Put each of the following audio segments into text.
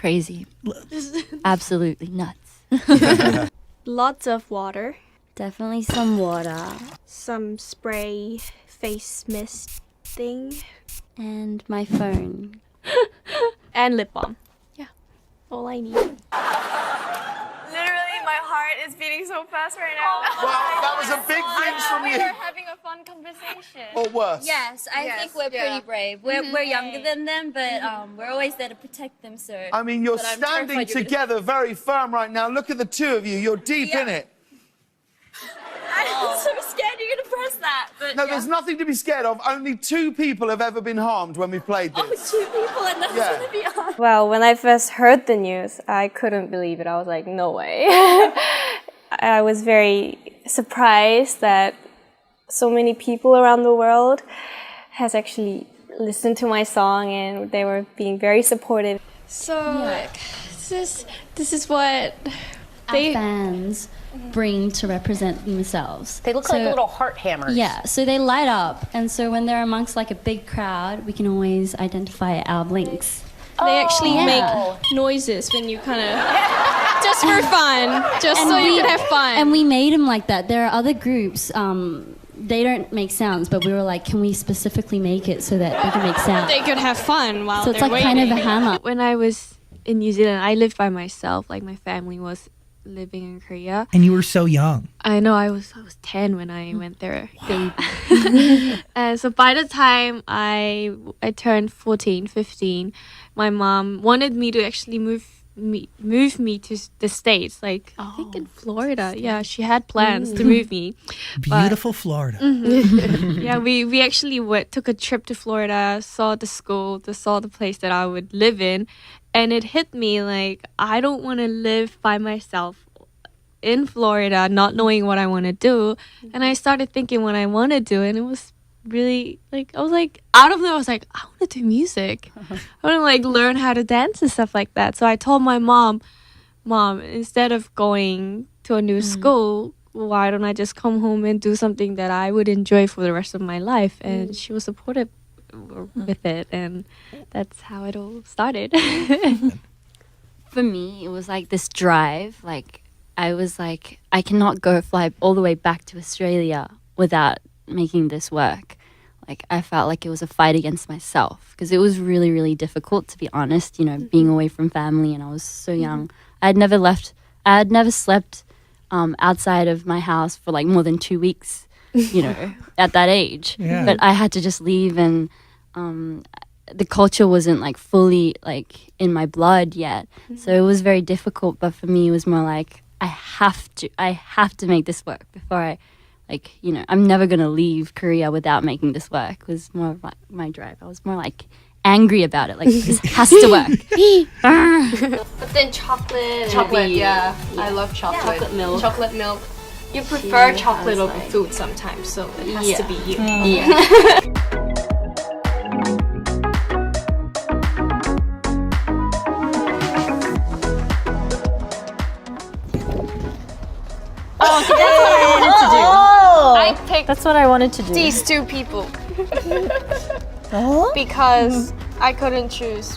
crazy. Absolutely nuts. Lots of water. Definitely some water. Some spray face mist thing. And my phone. And lip balm. Yeah. All I need. Literally, my heart is beating so fast right now. Well, that was a big thing from We you. were having a fun conversation. Or worse. Yes, I think we're pretty brave. We're younger than them, but we're always there to protect them, so... I mean, you're But I'm standing terrified you're gonna- together very firm right now. Look at the two of you. You're deep in it. I'm so scared you're gonna press that, but No, there's nothing to be scared of. Only 2 people have ever been harmed when we played this. 2 people and that's Yeah. gonna be on. Well, when I first heard the news, I couldn't believe it. I was like, no way. I was very surprised that so many people around the world has actually listened to my song and they were being very supportive. So this is what Our fans bring to represent themselves. They look like little heart hammers. Yeah, so they light up, and so when they're amongst like a big crowd, we can always identify our blinks. they actually yeah. make noises when you kind of just for fun, just so you can have fun. And we made them like that. There are other groups, they don't make sounds, but we were like, can we specifically make it so that they can make sounds? they could have fun while So it's they're like waiting. kind of a hammer. When I was in New Zealand, I lived by myself. Like my family was living in Korea. And you were so young. I know I was 10 when I went there. And so by the time I turned 14, 15, my mom wanted me to actually move me to the States, like I think in Florida. Yeah, she had plans to move me. Beautiful Florida. Yeah, we actually took a trip to Florida, saw the school, saw the place that I would live in, and it hit me like I don't want to live by myself in Florida, not knowing what I want to do. And I started thinking what I want to do, and it was really like I was like out of there. I was like, I want to do music. I want to like learn how to dance and stuff like that. So I told my mom, instead of going to a new school, why don't I just come home and do something that I would enjoy for the rest of my life? And she was supportive with it, and that's how it all started. For me, it was like this drive. Like, I was like, I cannot fly all the way back to Australia without making this work. Like, I felt like it was a fight against myself because it was really, really difficult, to be honest, being away from family, and I was so young. I had never slept outside of my house for like more than 2 weeks, at that age. Yeah. But I had to just leave, and the culture wasn't like fully like in my blood yet. So it was very difficult, but for me it was more like I have to make this work before I I'm never going to leave Korea without making this work. It was more of my drive. I was more like angry about it. Like, this has to work. But then chocolate, Yeah, I love chocolate. Chocolate milk. chocolate milk. You prefer chocolate over food sometimes, so it has to be you. Yeah. I picked That's what I wanted to do. these 2 people because I couldn't choose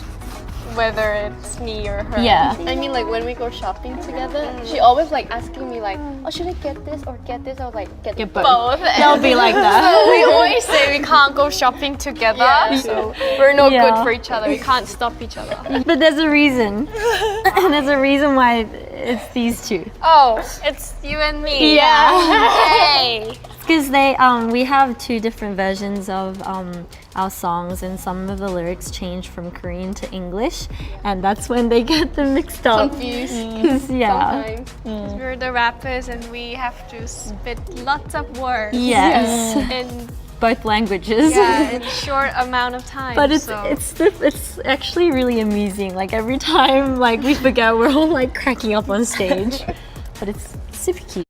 whether it's me or her. Yeah. I mean, like when we go shopping together, she always like asking me like, "Oh, should I get this or get this?" I was like, "Get both." They'll be like that. So we always say we can't go shopping together. So we're no good for each other. We can't stop each other. But there's a reason. And there's a reason why it's these 2. Oh, it's you and me. Yeah. Hey. Because we have 2 different versions of our songs, and some of the lyrics change from Korean to English, and that's when they get them mixed up. Confused. Yeah. Sometimes. We're the rappers and we have to spit lots of words. Yes. In Both languages. in short amount of time. But it's so. it's actually really amusing. Like every time we forget, we're all like cracking up on stage. But it's super cute.